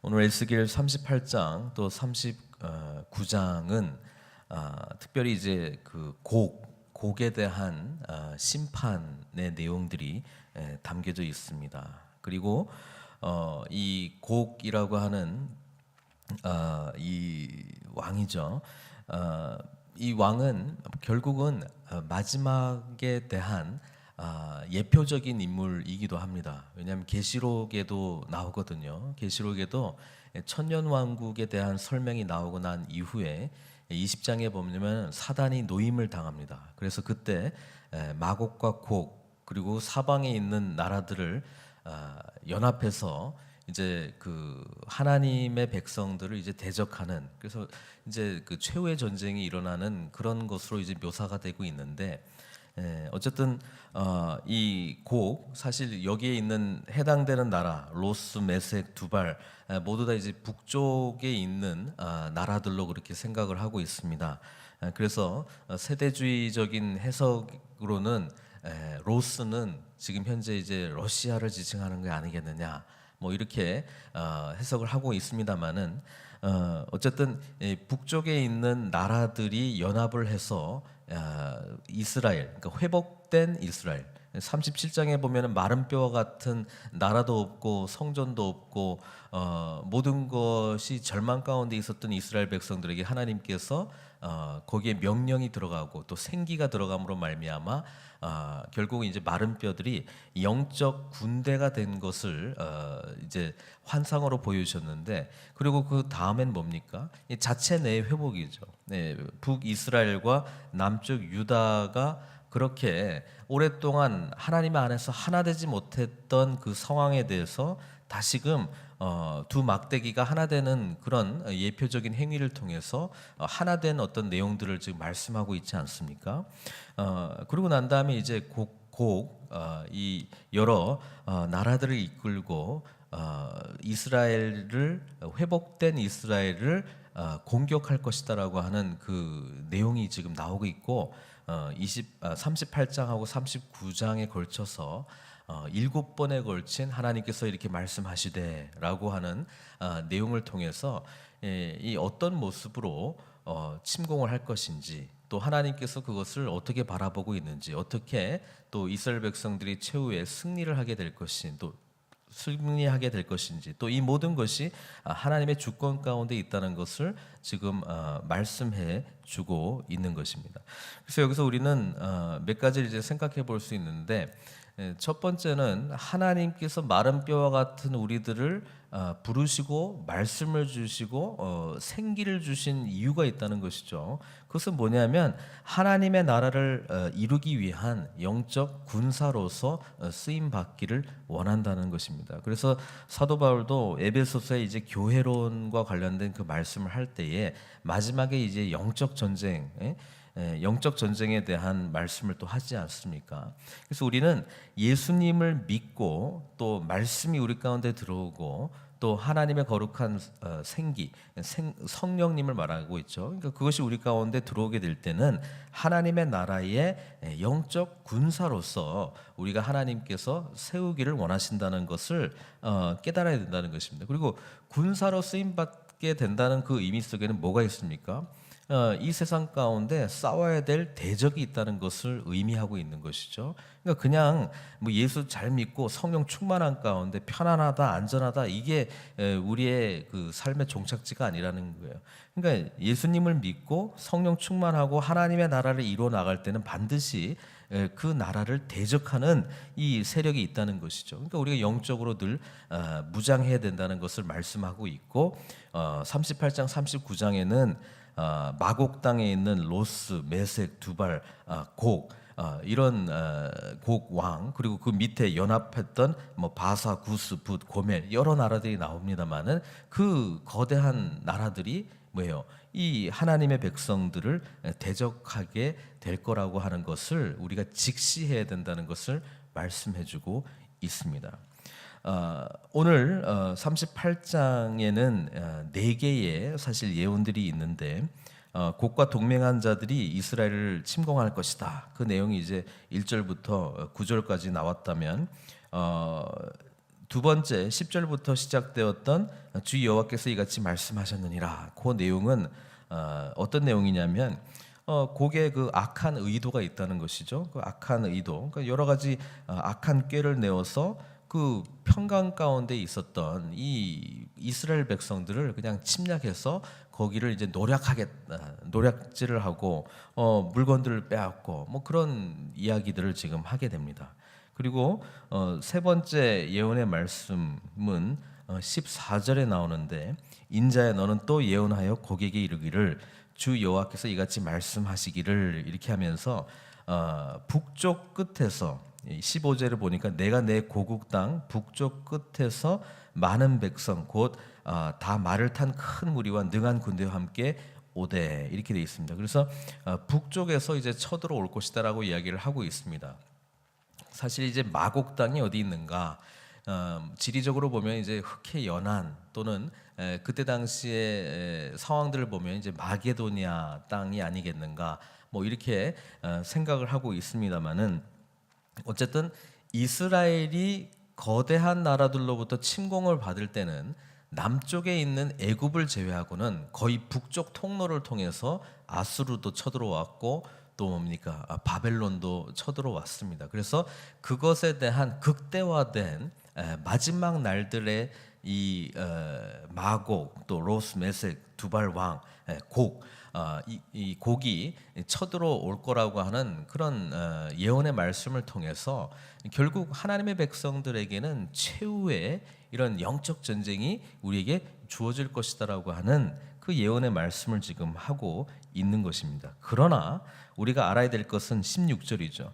오늘 에스겔 38장 또 39장은 특별히 이제 그 곡에 대한 심판의 내용들이 담겨져 있습니다. 그리고 이 곡이라고 하는 이 왕이죠. 이 왕은 결국은 마지막에 대한 예표적인 인물이기도 합니다. 왜냐하면 계시록에도 나오거든요. 계시록에도 천년왕국에 대한 설명이 나오고 난 이후에 20장에 보면 사단이 노임을 당합니다. 그래서 그때 마곡과 곡 그리고 사방에 있는 나라들을 연합해서 이제 그 하나님의 백성들을 이제 대적하는, 그래서 이제 그 최후의 전쟁이 일어나는 그런 것으로 이제 묘사가 되고 있는데, 어쨌든 이 곡 사실 여기에 있는 해당되는 나라 로스, 메색, 두발 모두 다 이제 북쪽에 있는 나라들로 그렇게 생각을 하고 있습니다. 그래서 세대주의적인 해석으로는 로스는 지금 현재 이제 러시아를 지칭하는 게 아니겠느냐, 뭐 이렇게 해석을 하고 있습니다만은 어쨌든 북쪽에 있는 나라들이 연합을 해서 이스라엘, 그러니까 회복된 이스라엘. 37장에 보면은 마른 뼈와 같은 나라도 없고 성전도 없고 모든 것이 절망 가운데 있었던 이스라엘 백성들에게 하나님께서 거기에 명령이 들어가고 또 생기가 들어감으로 말미암아 결국 이제 마른 뼈들이 영적 군대가 된 것을 이제 환상으로 보여주셨는데, 그리고 그 다음엔 뭡니까? 이 자체 내 회복이죠. 네, 북이스라엘과 남쪽 유다가 그렇게 오랫동안 하나님 안에서 하나 되지 못했던 그 상황에 대해서 다시금 두 막대기가 하나 되는 그런 예표적인 행위를 통해서 하나 된 어떤 내용들을 지금 말씀하고 있지 않습니까? 그러고 난 다음에 이제 이 여러 나라들을 이끌고 이스라엘을, 회복된 이스라엘을 공격할 것이다라고 하는 그 내용이 지금 나오고 있고, 38장하고 39장에 걸쳐서 7번에 걸친 하나님께서 이렇게 말씀하시되라고 하는 내용을 통해서 이 어떤 모습으로 침공을 할 것인지, 또 하나님께서 그것을 어떻게 바라보고 있는지, 어떻게 또 이스라엘 백성들이 최후에 승리를 하게 될 것인지, 또 승리하게 될 것인지, 또 이 모든 것이 하나님의 주권 가운데 있다는 것을 지금 말씀해 주고 있는 것입니다. 그래서 여기서 우리는 몇 가지를 이제 생각해 볼 수 있는데, 첫 번째는 하나님께서 마른 뼈와 같은 우리들을 부르시고 말씀을 주시고 생기를 주신 이유가 있다는 것이죠. 그것은 뭐냐면 하나님의 나라를 이루기 위한 영적 군사로서 쓰임 받기를 원한다는 것입니다. 그래서 사도 바울도 에베소서에 이제 교회론과 관련된 그 말씀을 할 때에 마지막에 이제 영적 전쟁, 영적 전쟁에 대한 말씀을 또 하지 않습니까? 그래서 우리는 예수님을 믿고 또 말씀이 우리 가운데 들어오고 또 하나님의 거룩한 생기, 성령님을 말하고 있죠. 그러니까 그것이 우리 가운데 들어오게 될 때는 하나님의 나라의 영적 군사로서 우리가 하나님께서 세우기를 원하신다는 것을 깨달아야 된다는 것입니다. 그리고 군사로 쓰임 받게 된다는 그 의미 속에는 뭐가 있습니까? 이 세상 가운데 싸워야 될 대적이 있다는 것을 의미하고 있는 것이죠. 그러니까 그냥 뭐 예수 잘 믿고 성령 충만한 가운데 편안하다, 안전하다, 이게 우리의 그 삶의 종착지가 아니라는 거예요. 그러니까 예수님을 믿고 성령 충만하고 하나님의 나라를 이루어 나갈 때는 반드시 그 나라를 대적하는 이 세력이 있다는 것이죠. 그러니까 우리가 영적으로 늘 무장해야 된다는 것을 말씀하고 있고, 38장 39장에는 마곡 땅에 있는 로스, 메색, 두발, 곡, 이런 곡 왕, 그리고 그 밑에 연합했던 뭐 바사, 구스, 붓, 고멜 여러 나라들이 나옵니다만은 그 거대한 나라들이 뭐예요? 이 하나님의 백성들을 대적하게 될 거라고 하는 것을 우리가 직시해야 된다는 것을 말씀해주고 있습니다. 오늘 38장에는 4개의 사실 예언들이 있는데, 곡과 동맹한 자들이 이스라엘을 침공할 것이다. 그 내용이 이제 1절부터 9절까지 나왔다면, 두 번째 10절부터 시작되었던 주 여호와께서 이같이 말씀하셨느니라. 그 내용은 어떤 내용이냐면 곡에 그 악한 의도가 있다는 것이죠. 그 악한 의도, 그러니까 여러 가지 악한 꾀를 내어서 그 평강 가운데 있었던 이 이스라엘 백성들을 그냥 침략해서 거기를 이제 노략질을 하고 물건들을 빼앗고 뭐 그런 이야기들을 지금 하게 됩니다. 그리고 세 번째 예언의 말씀은 14절에 나오는데, 인자야 너는 또 예언하여 고객에게 이르기를 주 여호와께서 이같이 말씀하시기를, 이렇게 하면서 북쪽 끝에서 15절을 보니까 내가 내 고국 땅 북쪽 끝에서 많은 백성 곧 다 말을 탄 큰 무리와 능한 군대와 함께 오되, 이렇게 되어 있습니다. 그래서 북쪽에서 이제 쳐들어올 것이다라고 이야기를 하고 있습니다. 사실 이제 마곡 땅이 어디 있는가? 지리적으로 보면 이제 흑해 연안 또는 그때 당시의 상황들을 보면 이제 마게도니아 땅이 아니겠는가? 뭐 이렇게 생각을 하고 있습니다만은, 어쨌든 이스라엘이 거대한 나라들로부터 침공을 받을 때는 남쪽에 있는 애굽을 제외하고는 거의 북쪽 통로를 통해서 아수르도 쳐들어왔고 또 뭡니까? 바벨론도 쳐들어왔습니다. 그래서 그것에 대한 극대화된 마지막 날들의 이 마곡 또 로스 메섹 두발 왕 곡, 이 곡이 쳐들어올 거라고 하는 그런 예언의 말씀을 통해서 결국 하나님의 백성들에게는 최후의 이런 영적 전쟁이 우리에게 주어질 것이다라고 하는 그 예언의 말씀을 지금 하고 있는 것입니다. 그러나 우리가 알아야 될 것은 16절이죠.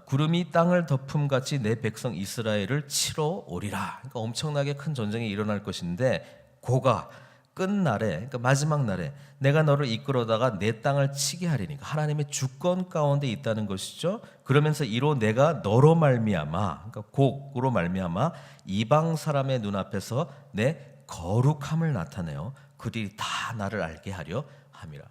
구름이 땅을 덮음같이 내 백성 이스라엘을 치러 오리라. 그러니까 엄청나게 큰 전쟁이 일어날 것인데, 고가 끝날에, 그러니까 마지막 날에 내가 너를 이끌어다가 내 땅을 치게 하리니까 하나님의 주권 가운데 있다는 것이죠. 그러면서 이로 내가 너로 말미암아, 그러니까 곡으로 말미암아 이방 사람의 눈앞에서 내 거룩함을 나타내어 그들이 다 나를 알게 하려 함이라.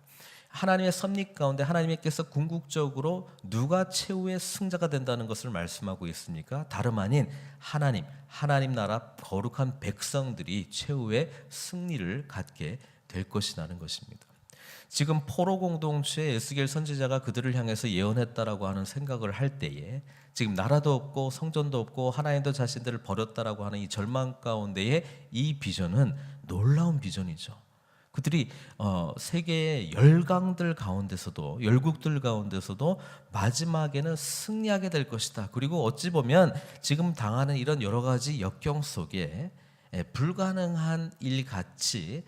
하나님의 섭리 가운데 하나님께서 궁극적으로 누가 최후의 승자가 된다는 것을 말씀하고 있습니까? 다름 아닌 하나님 나라 거룩한 백성들이 최후의 승리를 갖게 될 것이라는 것입니다. 지금 포로 공동체의 에스겔 선지자가 그들을 향해서 예언했다라고 하는 생각을 할 때에, 지금 나라도 없고 성전도 없고 하나님도 자신들을 버렸다라고 하는 이 절망 가운데의 이 비전은 놀라운 비전이죠. 그들이 세계의 열강들 가운데서도, 열국들 가운데서도 마지막에는 승리하게 될 것이다. 그리고 어찌 보면 지금 당하는 이런 여러 가지 역경 속에 불가능한 일같이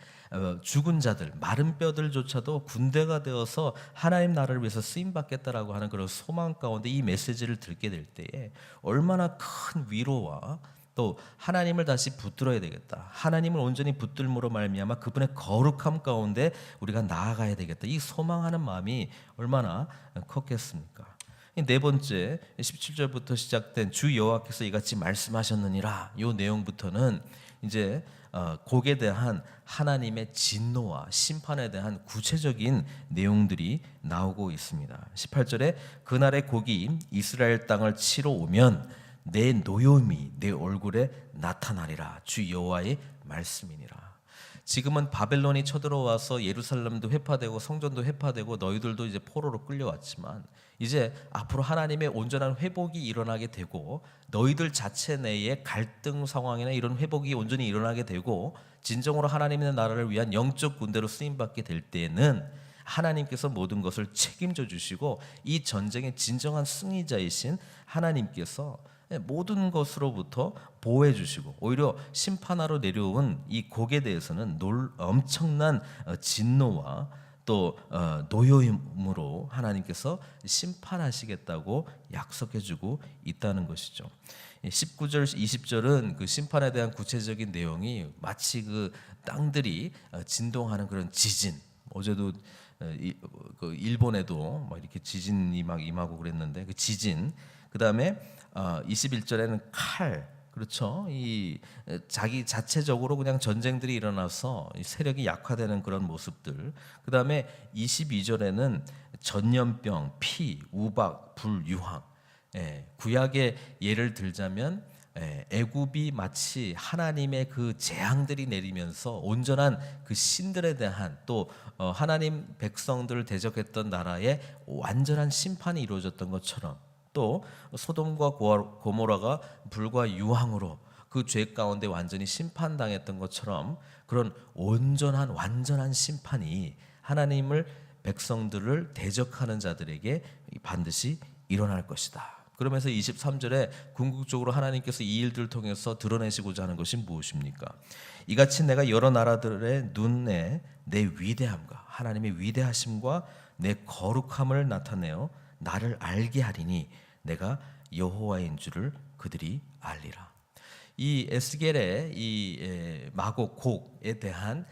죽은 자들, 마른 뼈들조차도 군대가 되어서 하나님 나라를 위해서 쓰임받겠다라고 하는 그런 소망 가운데 이 메시지를 듣게 될 때에 얼마나 큰 위로와 또 하나님을 다시 붙들어야 되겠다, 하나님을 온전히 붙들므로 말미암아 그분의 거룩함 가운데 우리가 나아가야 되겠다, 이 소망하는 마음이 얼마나 컸겠습니까? 네 번째 17절부터 시작된 주 여호와께서 이같이 말씀하셨느니라, 이 내용부터는 이제 곡에 대한 하나님의 진노와 심판에 대한 구체적인 내용들이 나오고 있습니다. 18절에 그날의 곡이 이스라엘 땅을 치러 오면 내 노염이 내 얼굴에 나타나리라, 주 여호와의 말씀이니라. 지금은 바벨론이 쳐들어와서 예루살렘도 회파되고 성전도 회파되고 너희들도 이제 포로로 끌려왔지만, 이제 앞으로 하나님의 온전한 회복이 일어나게 되고 너희들 자체 내에 갈등 상황이나 이런 회복이 온전히 일어나게 되고 진정으로 하나님의 나라를 위한 영적 군대로 쓰임받게 될 때에는 하나님께서 모든 것을 책임져 주시고 이 전쟁의 진정한 승리자이신 하나님께서 모든 것으로부터 보호해 주시고 오히려 심판하러 내려온 이 곡에 대해서는 엄청난 진노와 또 노여움으로 하나님께서 심판하시겠다고 약속해 주고 있다는 것이죠. 19절 20절은 그 심판에 대한 구체적인 내용이 마치 그 땅들이 진동하는 그런 지진, 어제도 그 일본에도 막 이렇게 지진이 막 임하고 그랬는데 그 지진, 그 다음에 21절에는 칼, 그렇죠? 이 자기 자체적으로 그냥 전쟁들이 일어나서 세력이 약화되는 그런 모습들. 그 다음에 22절에는 전염병, 피, 우박, 불, 유황. 구약의 예를 들자면 애굽이 마치 하나님의 그 재앙들이 내리면서 온전한 그 신들에 대한 또 하나님 백성들을 대적했던 나라에 완전한 심판이 이루어졌던 것처럼, 또 소돔과 고모라가 불과 유황으로 그 죄 가운데 완전히 심판당했던 것처럼 그런 온전한 완전한 심판이 하나님을 백성들을 대적하는 자들에게 반드시 일어날 것이다. 그러면서 23절에 궁극적으로 하나님께서 이 일들을 통해서 드러내시고자 하는 것이 무엇입니까? 이같이 내가 여러 나라들의 눈에 내 위대함과 하나님의 위대하심과 내 거룩함을 나타내어 나를 알게 하리니 내가 여호와인 줄을 그들이 알리라. 이 에스겔의 이 마곡 곡에 대한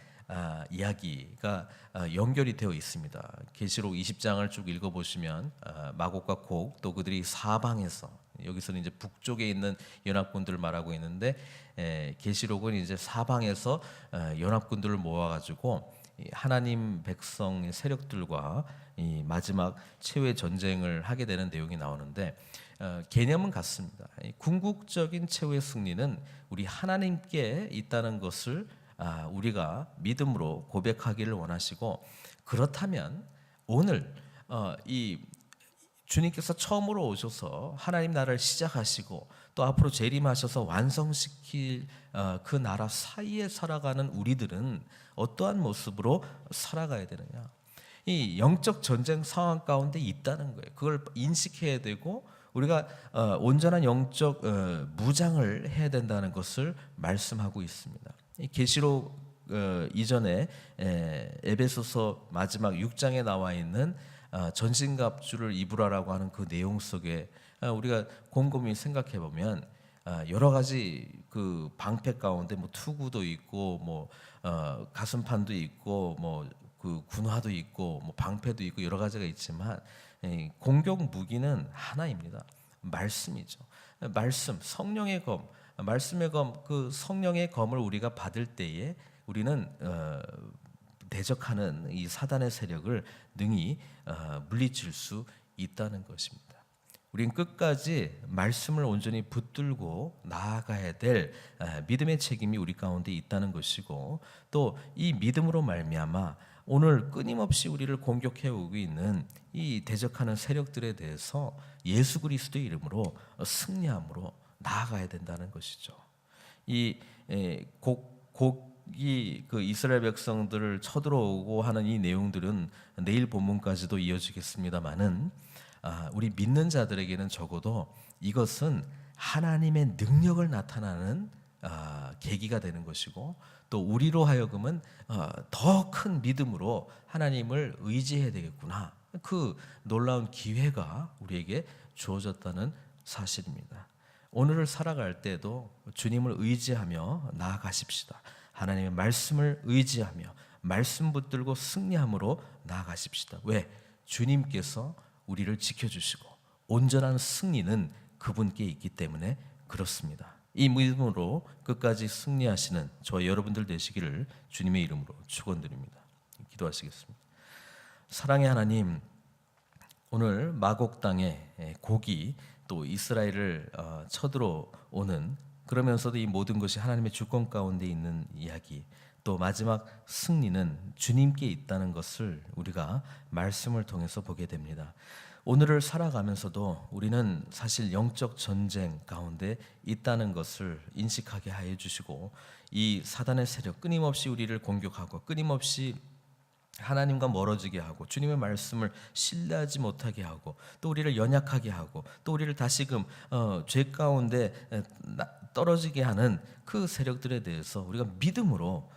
이야기가 연결이 되어 있습니다. 계시록 20장을 쭉 읽어보시면 마곡과 곡, 또 그들이 사방에서, 여기서는 이제 북쪽에 있는 연합군들을 말하고 있는데 계시록은 이제 사방에서 연합군들을 모아가지고 하나님 백성의 세력들과 이 마지막 최후의 전쟁을 하게 되는 내용이 나오는데, 개념은 같습니다. 궁극적인 최후의 승리는 우리 하나님께 있다는 것을 우리가 믿음으로 고백하기를 원하시고, 그렇다면 오늘 이 주님께서 처음으로 오셔서 하나님 나라를 시작하시고 또 앞으로 재림하셔서 완성시킬 그 나라 사이에 살아가는 우리들은 어떠한 모습으로 살아가야 되느냐? 이 영적 전쟁 상황 가운데 있다는 거예요. 그걸 인식해야 되고 우리가 온전한 영적 무장을 해야 된다는 것을 말씀하고 있습니다. 계시록 이전에 에베소서 마지막 6장에 나와 있는 전신갑주를 입으라라고 하는 그 내용 속에 우리가 곰곰이 생각해 보면 여러 가지 그 방패 가운데 뭐 투구도 있고 뭐 가슴판도 있고 뭐 그 군화도 있고 뭐 방패도 있고 여러 가지가 있지만 공격 무기는 하나입니다. 말씀이죠. 말씀, 성령의 검, 말씀의 검, 그 성령의 검을 우리가 받을 때에 우리는 대적하는 이 사단의 세력을 능히 물리칠 수 있다는 것입니다. 우린 끝까지 말씀을 온전히 붙들고 나아가야 될 믿음의 책임이 우리 가운데 있다는 것이고, 또 이 믿음으로 말미암아 오늘 끊임없이 우리를 공격해 오고 있는 이 대적하는 세력들에 대해서 예수 그리스도의 이름으로 승리함으로 나아가야 된다는 것이죠. 이 곡이 그 이스라엘 백성들을 쳐들어오고 하는 이 내용들은 내일 본문까지도 이어지겠습니다만은 우리 믿는 자들에게는 적어도 이것은 하나님의 능력을 나타나는 계기가 되는 것이고, 또 우리로 하여금은 더 큰 믿음으로 하나님을 의지해야 되겠구나, 그 놀라운 기회가 우리에게 주어졌다는 사실입니다. 오늘을 살아갈 때도 주님을 의지하며 나아가십시다. 하나님의 말씀을 의지하며 말씀 붙들고 승리함으로 나아가십시다. 왜? 주님께서 우리를 지켜주시고 온전한 승리는 그분께 있기 때문에 그렇습니다. 이 믿음으로 끝까지 승리하시는 저와 여러분들 되시기를 주님의 이름으로 축원드립니다. 기도하시겠습니다. 사랑의 하나님, 오늘 마곡 땅에 곡이 또 이스라엘을 쳐들어오는, 그러면서도 이 모든 것이 하나님의 주권 가운데 있는 이야기, 또 마지막 승리는 주님께 있다는 것을 우리가 말씀을 통해서 보게 됩니다. 오늘을 살아가면서도 우리는 사실 영적 전쟁 가운데 있다는 것을 인식하게 하여 주시고, 이 사단의 세력 끊임없이 우리를 공격하고 끊임없이 하나님과 멀어지게 하고 주님의 말씀을 신뢰하지 못하게 하고 또 우리를 연약하게 하고 또 우리를 다시금 죄 가운데 떨어지게 하는 그 세력들에 대해서 우리가 믿음으로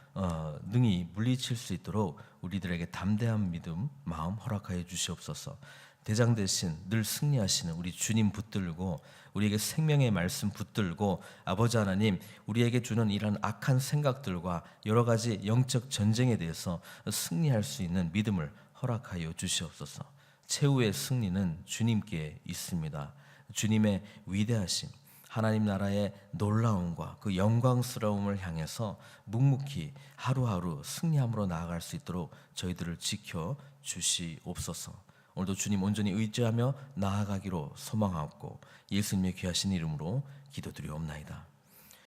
능히 물리칠 수 있도록 우리들에게 담대한 믿음 마음 허락하여 주시옵소서. 대장 대신 늘 승리하시는 우리 주님 붙들고 우리에게 생명의 말씀 붙들고 아버지 하나님, 우리에게 주는 이런 악한 생각들과 여러 가지 영적 전쟁에 대해서 승리할 수 있는 믿음을 허락하여 주시옵소서. 최후의 승리는 주님께 있습니다. 주님의 위대하심, 하나님 나라의 놀라움과 그 영광스러움을 향해서 묵묵히 하루하루 승리함으로 나아갈 수 있도록 저희들을 지켜 주시옵소서. 오늘도 주님 온전히 의지하며 나아가기로 소망하옵고 예수님의 귀하신 이름으로 기도드리옵나이다.